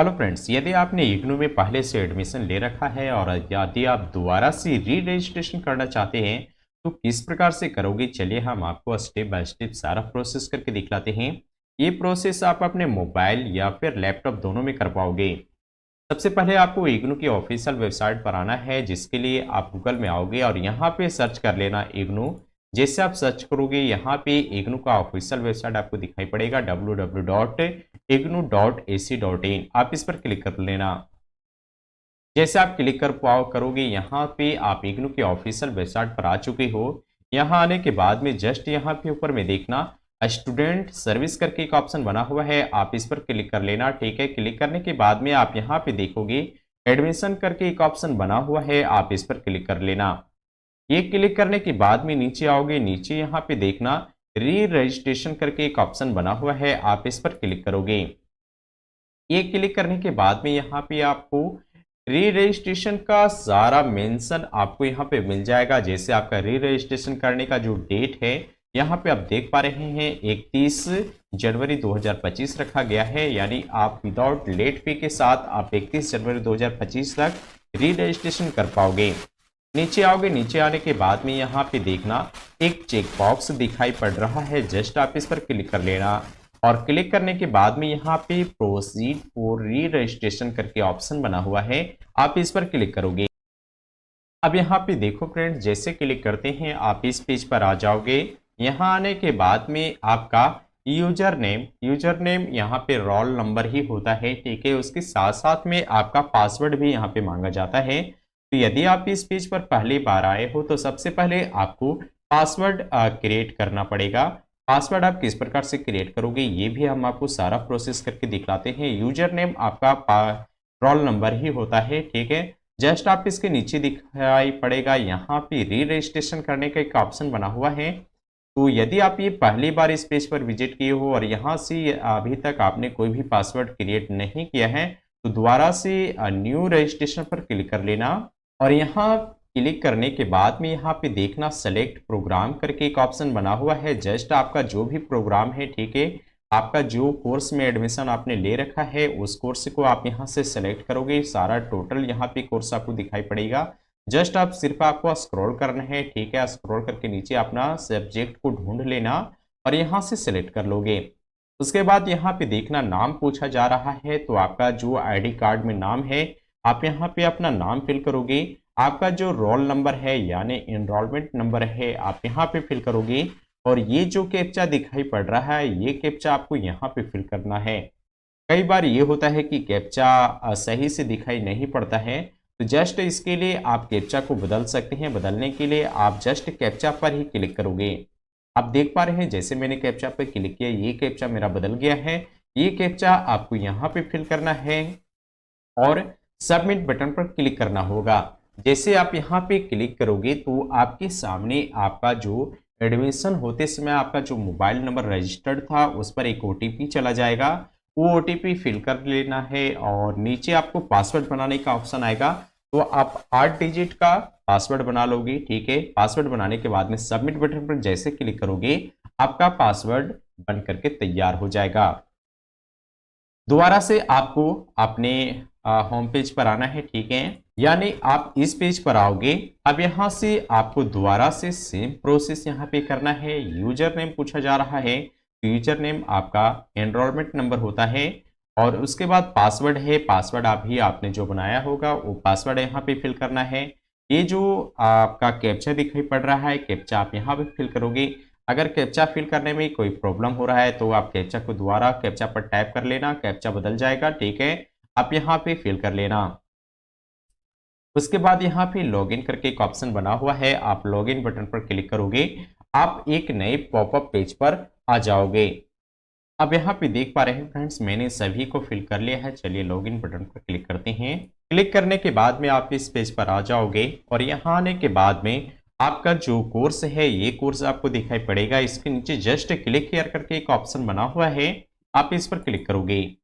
Hello friends, यदि आपने इग्नू में पहले से एडमिशन ले रखा है और यदि आप दोबारा से री रजिस्ट्रेशन करना चाहते हैं तो किस प्रकार से करोगे, चलिए हम आपको स्टेप बाय स्टेप सारा प्रोसेस करके दिखलाते हैं। ये प्रोसेस आप अपने मोबाइल या फिर लैपटॉप दोनों में कर पाओगे। सबसे पहले आपको इग्नू की ऑफिशियल वेबसाइट पर आना है, जिसके लिए आप गूगल में आओगे और यहाँ पे सर्च कर लेना इग्नू। जैसे आप सर्च करोगे यहाँ पे इग्नू का ऑफिशियल वेबसाइट आपको दिखाई पड़ेगा www.ignu.ac.in। आप इस पर क्लिक कर लेना। जैसे आप क्लिक कर पाओ करोगे यहाँ पे आप इग्नू के ऑफिशियल वेबसाइट पर आ चुके हो। यहाँ आने के बाद में जस्ट यहाँ पे ऊपर में देखना स्टूडेंट सर्विस करके एक ऑप्शन बना हुआ है, आप इस पर क्लिक कर लेना। ठीक है, क्लिक करने के बाद में आप यहाँ पे देखोगे एडमिशन करके एक ऑप्शन बना हुआ है, आप इस पर क्लिक कर लेना। ये क्लिक करने के बाद में नीचे आओगे, नीचे यहाँ पे देखना री रजिस्ट्रेशन करके एक ऑप्शन बना हुआ है, आप इस पर क्लिक करोगे। ये क्लिक करने के बाद में यहाँ पे आपको री रजिस्ट्रेशन का सारा मेंशन आपको यहाँ पे मिल जाएगा। जैसे आपका री रजिस्ट्रेशन करने का जो डेट है यहाँ पे आप देख पा रहे हैं 31 जनवरी 2025 रखा गया है, यानी आप विदाउट लेट फी के साथ आप 31 जनवरी 2025 तक री रजिस्ट्रेशन कर पाओगे। नीचे आओगे, नीचे आने के बाद में यहाँ पे देखना एक चेक बॉक्स दिखाई पड़ रहा है, जस्ट आप इस पर क्लिक कर लेना। और क्लिक करने के बाद में यहाँ पे प्रोसीड फॉर री रजिस्ट्रेशन करके ऑप्शन बना हुआ है, आप इस पर क्लिक करोगे। अब यहाँ पे देखो फ्रेंड, जैसे क्लिक करते हैं आप इस पेज पर आ जाओगे। यहाँ आने के बाद में आपका यूजर नेम यहाँ पे रोल नंबर ही होता है। ठीक है, उसके साथ साथ में आपका पासवर्ड भी यहाँ पे मांगा जाता है। तो यदि आप इस पेज पर पहली बार आए हो तो सबसे पहले आपको पासवर्ड क्रिएट करना पड़ेगा। पासवर्ड आप किस प्रकार से क्रिएट करोगे ये भी हम आपको सारा प्रोसेस करके दिखलाते हैं। यूजर नेम आपका रोल नंबर ही होता है। ठीक है, जस्ट आप इसके नीचे दिखाई पड़ेगा यहाँ पे री रजिस्ट्रेशन करने का एक ऑप्शन बना हुआ है। तो यदि आप ये पहली बार इस पेज पर विजिट किए हो और यहाँ से अभी तक आपने कोई भी पासवर्ड क्रिएट नहीं किया है तो दोबारा से न्यू रजिस्ट्रेशन पर क्लिक कर लेना। और यहाँ क्लिक करने के बाद में यहाँ पे देखना सेलेक्ट प्रोग्राम करके एक ऑप्शन बना हुआ है। जस्ट आपका जो भी प्रोग्राम है, ठीक है, आपका जो कोर्स में एडमिशन आपने ले रखा है उस कोर्स को आप यहाँ से सेलेक्ट करोगे। सारा टोटल यहाँ पे कोर्स आपको दिखाई पड़ेगा। जस्ट आप सिर्फ आपको स्क्रॉल करना है। ठीक है, स्क्रॉल करके नीचे अपना सब्जेक्ट को ढूंढ लेना और यहाँ से सेलेक्ट कर लोगे। उसके बाद यहाँ पे देखना नाम पूछा जा रहा है, तो आपका जो आईडी कार्ड में नाम है आप यहाँ पे अपना नाम फिल करोगे। आपका जो रोल नंबर है यानी एनरोलमेंट नंबर है आप यहाँ पे फिल करोगे। और ये जो कैप्चा दिखाई पड़ रहा है ये कैप्चा आपको यहाँ पे फिल करना है। कई बार ये होता है कि कैप्चा सही से दिखाई नहीं पड़ता है, तो जस्ट इसके लिए आप कैप्चा को बदल सकते हैं। बदलने के लिए आप जस्ट कैप्चा पर ही क्लिक करोगे। आप देख पा रहे हैं जैसे मैंने कैप्चा पर क्लिक किया ये कैप्चा मेरा बदल गया है। ये कैप्चा आपको यहाँ पे फिल करना है और सबमिट बटन पर क्लिक करना होगा। जैसे आप यहाँ पे क्लिक करोगे तो आपके सामने आपका जो एडमिशन होते समय आपका जो मोबाइल नंबर रजिस्टर्ड था उस पर एक ओटीपी चला जाएगा। वो ओटीपी फिल कर लेना है और नीचे आपको पासवर्ड बनाने का ऑप्शन आएगा, तो आप 8 डिजिट का पासवर्ड बना लोगे। ठीक है, पासवर्ड बनाने के बाद में सबमिट बटन पर जैसे क्लिक करोगे आपका पासवर्ड बन करके तैयार हो जाएगा। दोबारा से आपको अपने होम पेज पर आना है। ठीक है, यानी आप इस पेज पर आओगे। अब यहाँ से आपको दोबारा से सेम प्रोसेस यहाँ पे करना है। यूजर नेम पूछा जा रहा है, यूजर नेम आपका एनरोलमेंट नंबर होता है और उसके बाद पासवर्ड है। पासवर्ड अभी आपने जो बनाया होगा वो पासवर्ड यहाँ पे फिल करना है। ये जो आपका कैप्चा दिखाई पड़ रहा है कैप्चा आप यहाँ पे फिल करोगे। अगर कैप्चा फिल करने में कोई प्रॉब्लम हो रहा है तो आप कैप्चा को दोबारा कैप्चा पर टाइप कर लेना, कैप्चा बदल जाएगा। ठीक है, आप यहाँ पे फिल कर लेना। उसके बाद यहाँ पे लॉगिन करके एक ऑप्शन बना हुआ है, आप लॉगिन बटन पर क्लिक करोगे आप एक नए पॉपअप पेज पर आ जाओगे। अब यहाँ पे देख पा रहे हैं फ्रेंड्स मैंने सभी को फिल कर लिया है। चलिए लॉगिन बटन पर क्लिक करते हैं। क्लिक करने के बाद में आप इस पेज पर आ जाओगे और यहाँ आने के बाद में आपका जो कोर्स है ये कोर्स आपको दिखाई पड़ेगा। इसके नीचे जस्ट क्लिक हियर करके एक ऑप्शन बना हुआ है, आप इस पर क्लिक करोगे।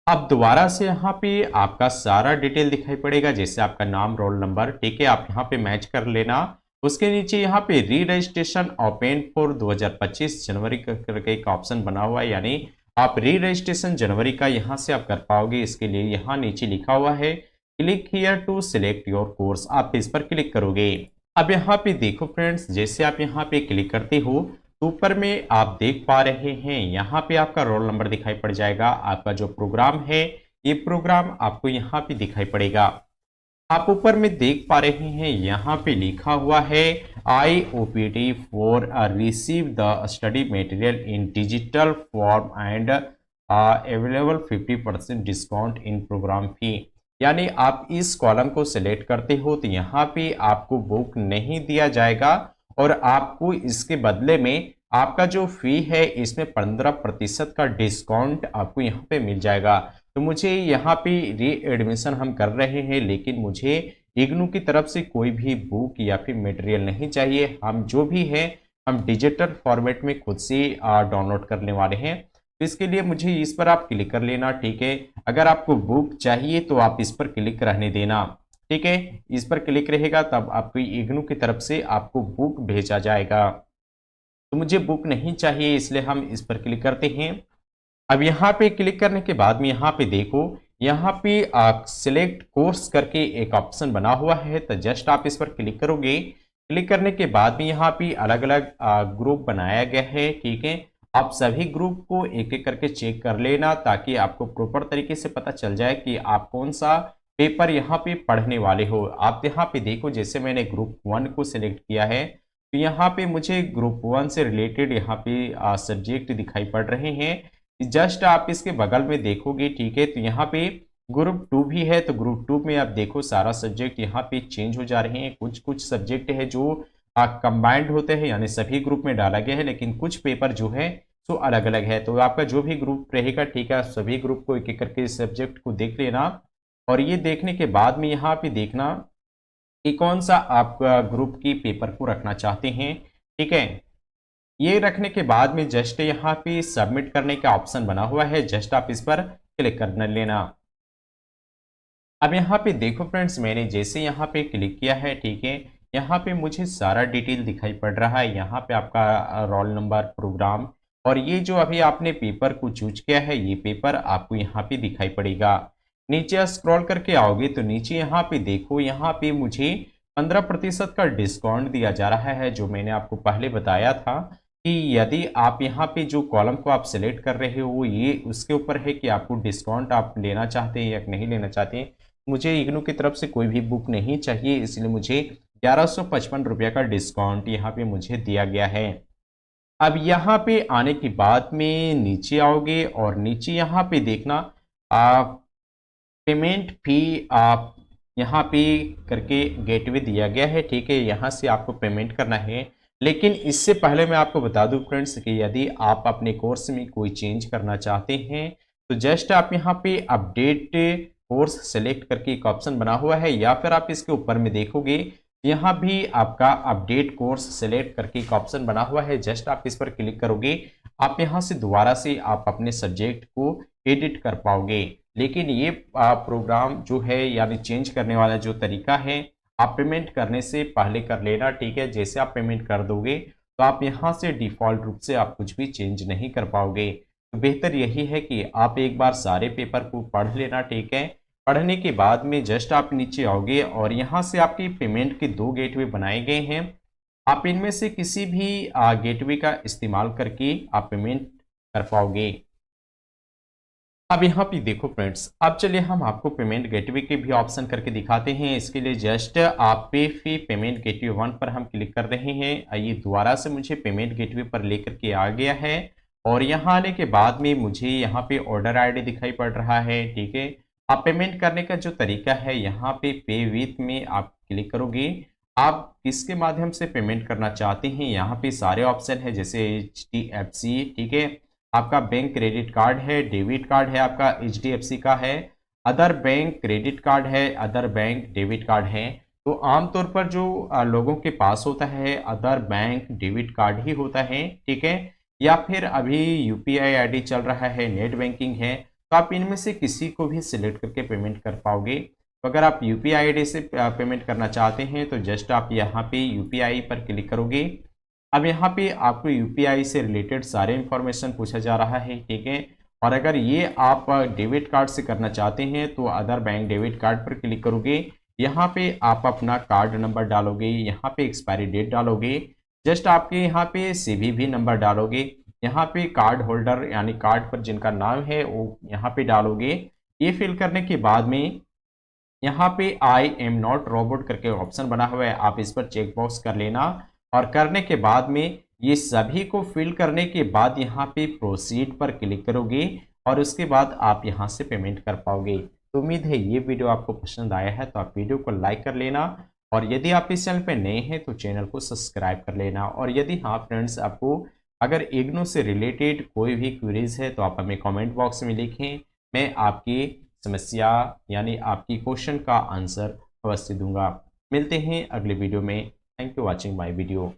अब दोबारा से यहाँ पे आपका सारा डिटेल दिखाई पड़ेगा, जैसे आपका नाम रोल नंबर। ठीक है, आप यहाँ पे मैच कर लेना। उसके नीचे यहाँ पे री रजिस्ट्रेशन ओपन फॉर 2025 जनवरी करके एक ऑप्शन बना हुआ है, यानी आप री रजिस्ट्रेशन जनवरी का यहाँ से आप कर पाओगे। इसके लिए यहाँ नीचे लिखा हुआ है click here to select your course, आप इस पर क्लिक करोगे। अब यहाँ पे देखो फ्रेंड्स, जैसे आप यहाँ पे क्लिक करते हो तो ऊपर में आप देख पा रहे हैं यहाँ पे आपका रोल नंबर दिखाई पड़ जाएगा। आपका जो प्रोग्राम है ये प्रोग्राम आपको यहाँ पे दिखाई पड़ेगा। आप ऊपर में देख पा रहे हैं यहाँ पे लिखा हुआ है IOPT for receive the study material in digital form and available 50% discount in programme fee. यानी आप इस कॉलम को सिलेक्ट करते हो तो यहाँ पे आपको बुक नहीं दिया जाएगा और आपको इसके बदले में आपका जो फी है इसमें 15% का डिस्काउंट आपको यहाँ पे मिल जाएगा। तो मुझे यहाँ पे री एडमिशन हम कर रहे हैं, लेकिन मुझे इग्नू की तरफ से कोई भी बुक या फिर मटेरियल नहीं चाहिए। हम जो भी है हम डिजिटल फॉर्मेट में खुद से डाउनलोड करने वाले हैं। तो इसके लिए मुझे इस पर आप क्लिक कर लेना, ठीक है। अगर आपको बुक चाहिए तो आप इस पर क्लिक रहने देना, ठीक है। इस पर क्लिक रहेगा तब आपको इग्नू की तरफ से आपको बुक भेजा जाएगा। तो मुझे बुक नहीं चाहिए इसलिए हम इस पर क्लिक करते हैं। अब यहाँ पे क्लिक करने के बाद में यहाँ पे देखो, यहाँ पे सिलेक्ट कोर्स करके एक ऑप्शन बना हुआ है। तो जस्ट आप इस पर क्लिक करोगे। क्लिक करने के बाद में यहाँ पे अलग अलग ग्रुप बनाया गया है, ठीक है। आप सभी ग्रुप को एक एक करके चेक कर लेना ताकि आपको प्रॉपर तरीके से पता चल जाए कि आप कौन सा पेपर यहाँ पे पढ़ने वाले हो। आप यहाँ पे देखो, जैसे मैंने ग्रुप 1 को सिलेक्ट किया है तो यहाँ पे मुझे ग्रुप 1 से रिलेटेड यहाँ पे सब्जेक्ट दिखाई पड़ रहे हैं। जस्ट आप इसके बगल में देखोगे, ठीक है। तो यहाँ पे ग्रुप 2 भी है, तो ग्रुप 2 में आप देखो सारा सब्जेक्ट यहाँ पे चेंज हो जा रहे हैं। कुछ कुछ सब्जेक्ट है जो कंबाइंड होते हैं, यानी सभी ग्रुप में डाला गया है, लेकिन कुछ पेपर जो है सो अलग अलग है। तो आपका जो भी ग्रुप रहेगा, ठीक है, सभी ग्रुप को एक एक करके सब्जेक्ट को देख लेना। और ये देखने के बाद में यहाँ पे देखना कि कौन सा आप ग्रुप की पेपर को रखना चाहते हैं, ठीक है। ये रखने के बाद में जस्ट यहाँ पे सबमिट करने का ऑप्शन बना हुआ है, जस्ट आप इस पर क्लिक कर लेना। अब यहाँ पे देखो फ्रेंड्स, मैंने जैसे यहाँ पे क्लिक किया है, ठीक है, यहाँ पे मुझे सारा डिटेल दिखाई पड़ रहा है। यहाँ पे आपका रोल नंबर, प्रोग्राम और ये जो अभी आपने पेपर को चूज किया है ये पेपर आपको यहाँ पे दिखाई पड़ेगा। नीचे स्क्रॉल करके आओगे तो नीचे यहाँ पे देखो, यहाँ पे मुझे 15% का डिस्काउंट दिया जा रहा है, जो मैंने आपको पहले बताया था कि यदि आप यहाँ पे जो कॉलम को आप सेलेक्ट कर रहे हो ये उसके ऊपर है कि आपको डिस्काउंट आप लेना चाहते हैं या नहीं लेना चाहते हैं। मुझे इग्नू की तरफ से कोई भी बुक नहीं चाहिए, इसलिए मुझे 1155 रुपये का डिस्काउंट यहाँ पे मुझे दिया गया है। अब यहाँ पे आने के बाद में नीचे आओगे और नीचे यहाँ पे देखना आप पेमेंट फी आप यहाँ पे करके गेटवे दिया गया है, ठीक है। यहाँ से आपको पेमेंट करना है, लेकिन इससे पहले मैं आपको बता दूं फ्रेंड्स कि यदि आप अपने कोर्स में कोई चेंज करना चाहते हैं तो जस्ट आप यहाँ पे अपडेट कोर्स सेलेक्ट करके एक ऑप्शन बना हुआ है, या फिर आप इसके ऊपर में देखोगे यहाँ भी आपका अपडेट कोर्स सेलेक्ट करके एक ऑप्शन बना हुआ है। जस्ट आप इस पर क्लिक करोगे, आप यहाँ से दोबारा से आप अपने सब्जेक्ट को एडिट कर पाओगे। लेकिन ये प्रोग्राम जो है यानी चेंज करने वाला जो तरीका है आप पेमेंट करने से पहले कर लेना, ठीक है। जैसे आप पेमेंट कर दोगे तो आप यहाँ से डिफ़ॉल्ट रूप से आप कुछ भी चेंज नहीं कर पाओगे। तो बेहतर यही है कि आप एक बार सारे पेपर को पढ़ लेना, ठीक है। पढ़ने के बाद में जस्ट आप नीचे आओगे और यहाँ से आपकी पेमेंट के 2 गेटवे बनाए गए हैं। आप इनमें से किसी भी गेटवे का इस्तेमाल करके आप पेमेंट कर पाओगे। अब यहाँ पे देखो फ्रेंड्स, अब चलिए हम आपको पेमेंट गेटवे के भी ऑप्शन करके दिखाते हैं। इसके लिए जस्ट आप पे फी पेमेंट गेटवे 1 पर हम क्लिक कर रहे हैं। ये दोबारा से मुझे पेमेंट गेटवे पर लेकर के आ गया है और यहाँ आने के बाद में मुझे यहाँ पे ऑर्डर आईडी दिखाई पड़ रहा है, ठीक है। आप पेमेंट करने का जो तरीका है यहाँ पे विथ में आप क्लिक करोगे। आप किसके माध्यम से पेमेंट करना चाहते हैं, यहाँ पे सारे ऑप्शन है, जैसे HDFC, ठीक है, आपका बैंक क्रेडिट कार्ड है, डेबिट कार्ड है, आपका HDFC का है, अदर बैंक क्रेडिट कार्ड है, अदर बैंक डेबिट कार्ड है। तो आमतौर पर जो लोगों के पास होता है अदर बैंक डेबिट कार्ड ही होता है, ठीक है। या फिर अभी UPI ID चल रहा है, नेट बैंकिंग है, तो आप इनमें से किसी को भी सिलेक्ट करके पेमेंट कर पाओगे। तो अगर आप UPI ID से पेमेंट करना चाहते हैं तो जस्ट आप यहाँ पे UPI पर क्लिक करोगे। अब यहाँ पे आपको UPI से रिलेटेड सारे इन्फॉर्मेशन पूछा जा रहा है, ठीक है। और अगर ये आप डेबिट कार्ड से करना चाहते हैं तो अदर बैंक डेबिट कार्ड पर क्लिक करोगे। यहाँ पे आप अपना कार्ड नंबर डालोगे, यहाँ पे एक्सपायरी डेट डालोगे, जस्ट आपके यहाँ पे सीवीवी नंबर डालोगे, यहाँ पे कार्ड होल्डर यानी कार्ड पर जिनका नाम है वो यहाँ पे डालोगे। ये फिल करने के बाद में यहाँ पे आई एम नॉट रोबोट करके ऑप्शन बना हुआ है, आप इस पर चेक बॉक्स कर लेना। और करने के बाद में ये सभी को फिल करने के बाद यहाँ पे प्रोसीड पर क्लिक करोगे और उसके बाद आप यहाँ से पेमेंट कर पाओगे। तो उम्मीद है ये वीडियो आपको पसंद आया है, तो आप वीडियो को लाइक कर लेना और यदि आप इस चैनल पे नए हैं तो चैनल को सब्सक्राइब कर लेना। और यदि हाँ फ्रेंड्स, आपको अगर इग्नू से रिलेटेड कोई भी क्वेरीज है तो आप हमें कमेंट बॉक्स में लिखें, मैं आपकी समस्या यानी आपकी क्वेश्चन का आंसर अवश्य दूंगा। मिलते हैं अगले वीडियो में। Thank you watching my video.